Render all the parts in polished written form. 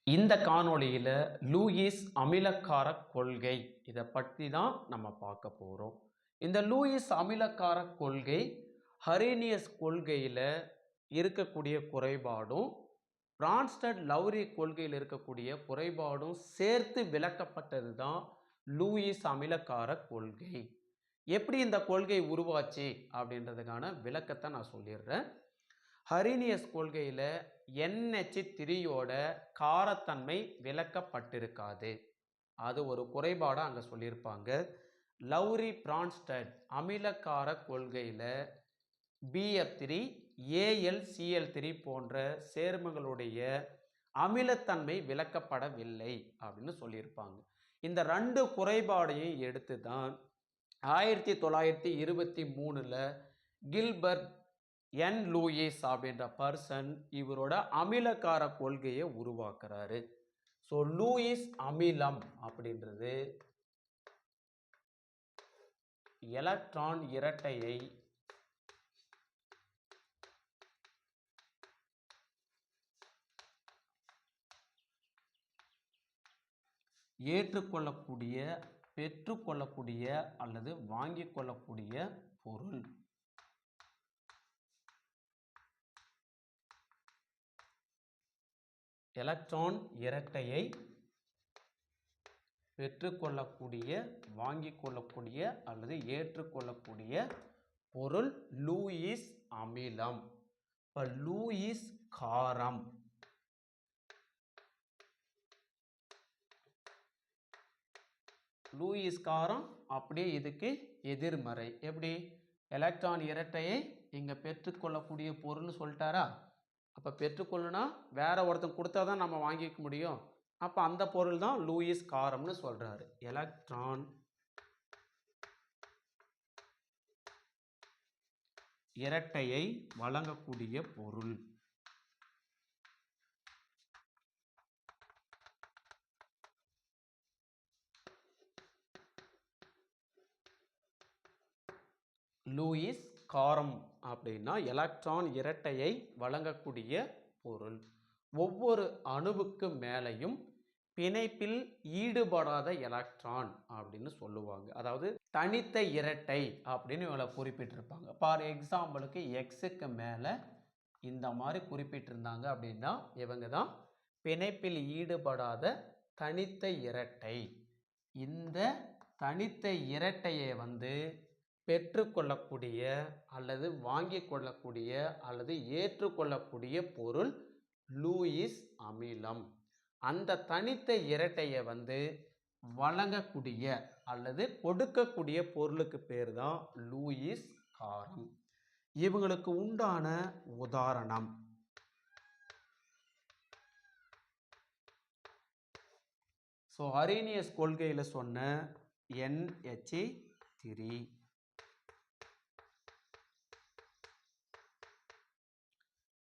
இந்த காணொளியில் லூயிஸ் அமிலக்கார கொள்கை இதை பற்றி தான் நம்ம பார்க்க போகிறோம். இந்த லூயிஸ் அமிலக்கார கொள்கை ஹரீனியஸ் கொள்கையில் இருக்கக்கூடிய குறைபாடும் பிரான்ஸ்டட் லவ்ரி கொள்கையில் இருக்கக்கூடிய குறைபாடும் சேர்த்து விளக்கப்பட்டது தான் லூயிஸ் அமிலக்கார கொள்கை. எப்படி இந்த கொள்கை உருவாச்சு அப்படின்றதுக்கான விளக்கத்தை நான் சொல்லிடுறேன். ஹரீனியஸ் கொள்கையில் NH3யோட காரத்தன்மை விளக்கப்பட்டிருக்காது. அது ஒரு குறைபாடாக அங்கே சொல்லியிருப்பாங்க. லவ்ரி பிரான்ஸ்டட் அமிலக்கார கொள்கையில் BF3 AlCl3 போன்ற சேர்மங்களுடைய அமிலத்தன்மை விளக்கப்படவில்லை அப்படின்னு சொல்லியிருப்பாங்க. இந்த ரெண்டு குறைபாடையும் எடுத்து தான் 1923 கில்பர்ட் லூயிஸ் அப்படின்ற பர்சன் இவரோட அமிலக்கார கொள்கையை உருவாக்குறாரு. ஸோ லூயிஸ் அமிலம் அப்படின்றது எலக்ட்ரான் இரட்டையை ஏற்றுக்கொள்ளக்கூடிய, பெற்றுக்கொள்ளக்கூடிய அல்லது வாங்கிக் கொள்ளக்கூடிய பொருள். எலக்ட்ரான் இரட்டையை பெற்றுக்கொள்ளக்கூடிய, வாங்கிக் கொள்ளக்கூடிய அல்லது ஏற்றுக்கொள்ளக்கூடிய பொருள் லூயிஸ் அமிலம். இப்போ லூயிஸ் காரம், லூயிஸ் காரம் அப்படியே இதுக்கு எதிர்மறை. எப்படி? எலக்ட்ரான் இரட்டையை இங்கே பெற்றுக்கொள்ளக்கூடிய பொருள்னு சொல்லிட்டாரா? அப்போ பெற்றுக்கொள்ளுனா வேற ஒருத்தன் கொடுத்தா தான் நம்ம வாங்கிக்க முடியும். அப்போ அந்த பொருள் தான் லூயிஸ் காரம்னு சொல்றாரு. எலக்ட்ரான் இரட்டையை வழங்கக்கூடிய பொருள். லூயிஸ் காரம் அப்படின்னா எலக்ட்ரான் இரட்டையை வழங்கக்கூடிய பொருள். ஒவ்வொரு அணுவுக்கு மேலையும் பிணைப்பில் ஈடுபடாத எலக்ட்ரான் அப்படின்னு சொல்லுவாங்க. அதாவது தனித்த இரட்டை அப்படின்னு இவங்களை குறிப்பிட்டிருப்பாங்க. ஃபார் எக்ஸாம்பிளுக்கு எக்ஸுக்கு மேலே இந்த மாதிரி குறிப்பிட்டிருந்தாங்க அப்படின்னா இவங்க தான் பிணைப்பில் ஈடுபடாத தனித்த இரட்டை. இந்த தனித்த இரட்டையை பெற்றுக்கொள்ளக்கூடிய அல்லது வாங்கிக் கொள்ளக்கூடிய அல்லது ஏற்றுக்கொள்ளக்கூடிய பொருள் லூயிஸ் அமிலம். அந்த தனித்த இரட்டையை வழங்கக்கூடிய அல்லது கொடுக்கக்கூடிய பொருளுக்கு பேர் தான் லூயிஸ் காரம். இவங்களுக்கு உண்டான உதாரணம் ஹரீனியஸ் கொள்கையில் சொன்ன NH3.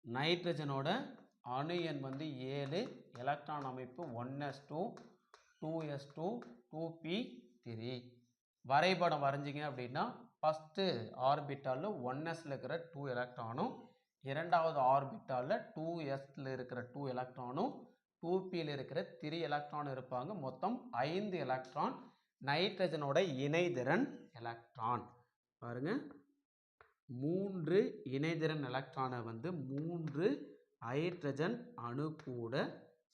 நைட்ரஜனோட அணு எண் 7, எலக்ட்ரான் அமைப்பு 1s2 2s2 2p3. வரைபடம் வரைஞ்சிங்க அப்படின்னா ஃபஸ்ட்டு ஆர்பிட்டாலில் 1sல இருக்கிற 2 எலக்ட்ரானும், இரண்டாவது ஆர்பிட்டாலில் 2sல இருக்கிற 2 எலக்ட்ரானும், 2pயில் இருக்கிற 3 எலக்ட்ரான் இருப்பாங்க. மொத்தம் 5 எலக்ட்ரான். நைட்ரஜனோட இணைதிறன் எலக்ட்ரான் பாருங்க, 3 இணைதிறன் எலக்ட்ரானை 3 ஹைட்ரஜன் அணு கூட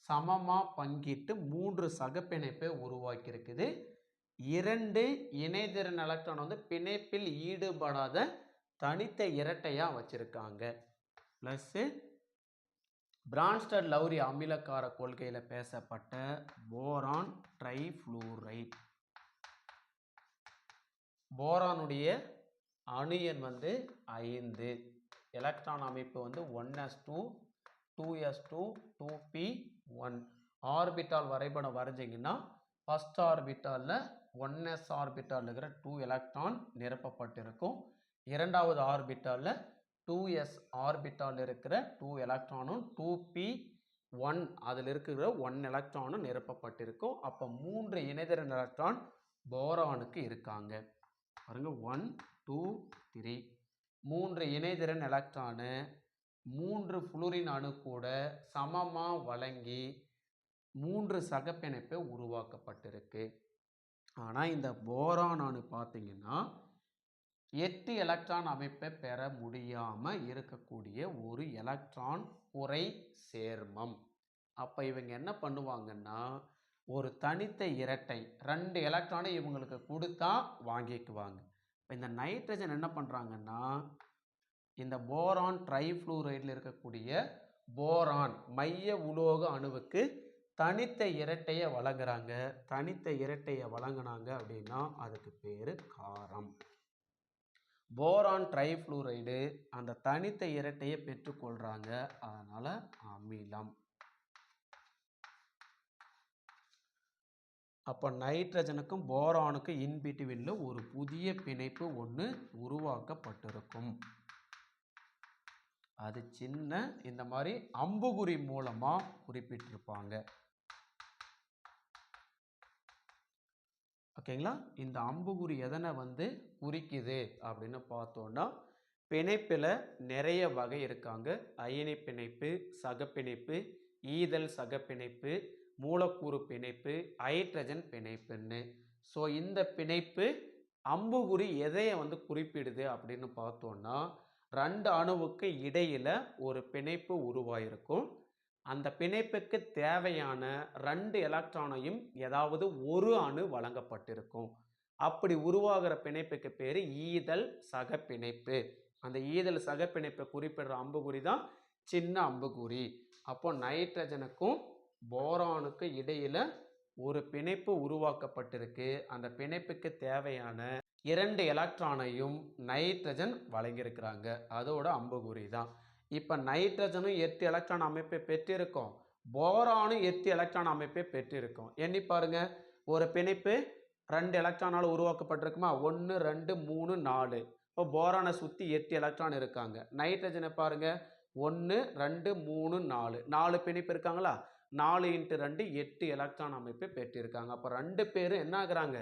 சமமாக பங்கிட்டு 3 சகப்பிணைப்பை உருவாக்கி இருக்குது. 2 இணைதிறன் எலக்ட்ரான் பிணைப்பில் ஈடுபடாத தனித்த இரட்டையாக வச்சிருக்காங்க. பிளஸ் பிரான்ஸ்டட் லவ்ரி அமிலக்கார கொள்கையில் பேசப்பட்ட போரான் ட்ரைஃப்ளூரைட். போரானுடைய அணு எண் 5, எலக்ட்ரான் அமைப்பு 1s2 2s2 2p1. ஆர்பிட்டால் வரைபடம் வரைஞ்சிங்கன்னா ஃபர்ஸ்ட் ஆர்பிட்டாலில் 1s ஆர்பிட்டாலில் இருக்கிற 2 எலக்ட்ரான் நிரப்பப்பட்டிருக்கும். இரண்டாவது ஆர்பிட்டாலில் 2s ஆர்பிட்டாலில் இருக்கிற 2 எலக்ட்ரானும் 2p1 அதில் இருக்கிற 1 எலக்ட்ரானும் நிரப்பப்பட்டிருக்கும். அப்போ 3 இணைதிறன் எலக்ட்ரான் போரானுக்கு இருக்காங்க. பாருங்க 1 2 3 3 இணைதிறன் எலக்ட்ரானு 3 புளூரின் அணு கூட சமமாக வழங்கி 3 சகப்பிணைப்பு உருவாக்கப்பட்டிருக்கு. ஆனால் இந்த போரான் அணு பார்த்தீங்கன்னா 8 எலக்ட்ரான் அமைப்பை பெற முடியாமல் இருக்கக்கூடிய ஒரு எலக்ட்ரான் குறை சேர்மம். அப்போ இவங்க என்ன பண்ணுவாங்கன்னா ஒரு தனித்த இரட்டை 2 எலக்ட்ரானை இவங்களுக்கு கொடுத்தா வாங்கிக்குவாங்க. இப்போ இந்த நைட்ரஜன் என்ன பண்ணுறாங்கன்னா இந்த போரான் ட்ரைஃப்ளூரைடில் இருக்கக்கூடிய போரான் மைய உலோக அணுவுக்கு தனித்த இரட்டையை வழங்குறாங்க. தனித்த இரட்டையை வழங்கினாங்க அப்படின்னா அதுக்கு பேர் காரம். போரான் ட்ரைஃப்ளூரைடு அந்த தனித்த இரட்டையை பெற்றுக்கொள்றாங்க, அதனால அமிலம். அப்போ நைட்ரஜனுக்கும் போரானுக்கும் இன்பிட்வீன்ல ஒரு புதிய பிணைப்பு ஒன்று உருவாக்கப்பட்டிருக்கும். அது சின்ன இந்த மாதிரி அம்புகுறி மூலமா குறிப்பிட்டிருப்பாங்க. ஓகேங்களா? இந்த அம்புகுறி எதனை குறிக்குது அப்படின்னு பார்த்தோம்னா பிணைப்பில் நிறைய வகை இருக்காங்க. அயனி பிணைப்பு, சகப்பிணைப்பு, ஈதல் சகப்பிணைப்பு, மூலக்கூறு பிணைப்பு, ஹைட்ரஜன் பிணைப்புன்னு. ஸோ இந்த பிணைப்பு அம்புகுறி எதையை குறிப்பிடுது அப்படின்னு பார்த்தோம்னா 2 அணுவுக்கு இடையில் ஒரு பிணைப்பு உருவாயிருக்கும். அந்த பிணைப்புக்கு தேவையான 2 எலக்ட்ரானையும் ஏதாவது ஒரு அணு வழங்கப்பட்டிருக்கும். அப்படி உருவாகிற பிணைப்புக்கு பேர் ஈதல் சகப்பிணைப்பு. அந்த ஈதல் சகப்பிணைப்பை குறிப்பிடுற அம்புகுறி தான் சின்ன அம்புகுறி. அப்போ நைட்ரஜனுக்கும் போரானுக்கு இடையில ஒரு பிணைப்பு உருவாக்கப்பட்டிருக்கு. அந்த பிணைப்புக்கு தேவையான 2 எலக்ட்ரானையும் நைட்ரஜன் வழங்கியிருக்கிறாங்க. அதோட அம்புகுறி தான். இப்போ நைட்ரஜனும் 8 எலக்ட்ரான் அமைப்பை பெற்றிருக்கும், போரானும் 8 எலக்ட்ரான் அமைப்பை பெற்றிருக்கும். எண்ணி பாருங்க, ஒரு பிணைப்பு 2 எலக்ட்ரானால் உருவாக்கப்பட்டிருக்குமா? 1 2 3 4. இப்போ போரானை சுற்றி 8 எலக்ட்ரான் இருக்காங்க. நைட்ரஜனை பாருங்க, 1 2 3 4 4 பிணைப்பு இருக்காங்களா? 4 × 2 8 எலக்ட்ரான் அமைப்பை பெற்றிருக்காங்க. அப்போ 2 பேரும் என்ன ஆகுறாங்க?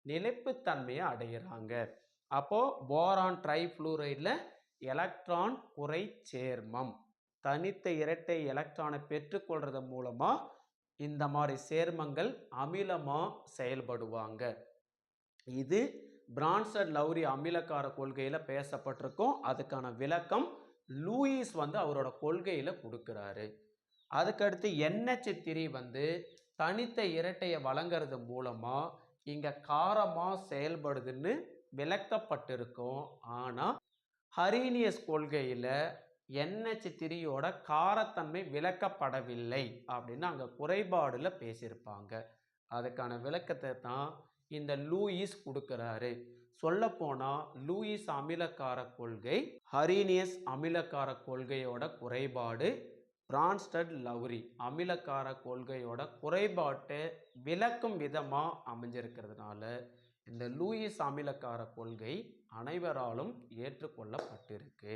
நிலைப்புத்தன்மையை அடைகிறாங்க. அப்போ போரான் ட்ரைஃப்ளூரைடில் எலக்ட்ரான் குறை சேர்மம் தனித்த இரட்டை எலக்ட்ரானை பெற்றுக்கொள்றது மூலமா இந்த மாதிரி சேர்மங்கள் அமிலமா செயல்படுவாங்க. இது பிரான்ஸ்டட்-லவ்ரி அமிலக்கார கொள்கையில பேசப்பட்டிருக்கும். அதுக்கான விளக்கம் லூயிஸ் அவரோட கொள்கையில கொடுக்கிறாரு. அதுக்கடுத்து NH3 தனித்த இரட்டையை வழங்குறது மூலமா இங்க காரமா செயல்படுதுன்னு விளக்கப்பட்டிருக்கும். ஆனா ஹரீனியஸ் கொள்கையில NH3யோட காரத்தன்மை விளக்கப்படவில்லை அப்படின்னு அங்க குறைபாடுல பேசியிருப்பாங்க. அதுக்கான விளக்கத்தை தான் இந்த லூயிஸ் கொடுக்கிறாரு. சொல்ல போனா லூயிஸ் அமிலக்கார கொள்கை ஹரீனியஸ் அமிலக்கார கொள்கையோட குறைபாடு பிரான்ஸ்டட்-லவ்ரி அமிலக்கார கொள்கையோட குறைபாட்டை விளக்கும் விதமா அமைஞ்சிருக்கிறதுனால இந்த லூயிஸ் அமிலக்கார கொள்கை அனைவராலும் ஏற்றுக்கொள்ளப்பட்டிருக்கு.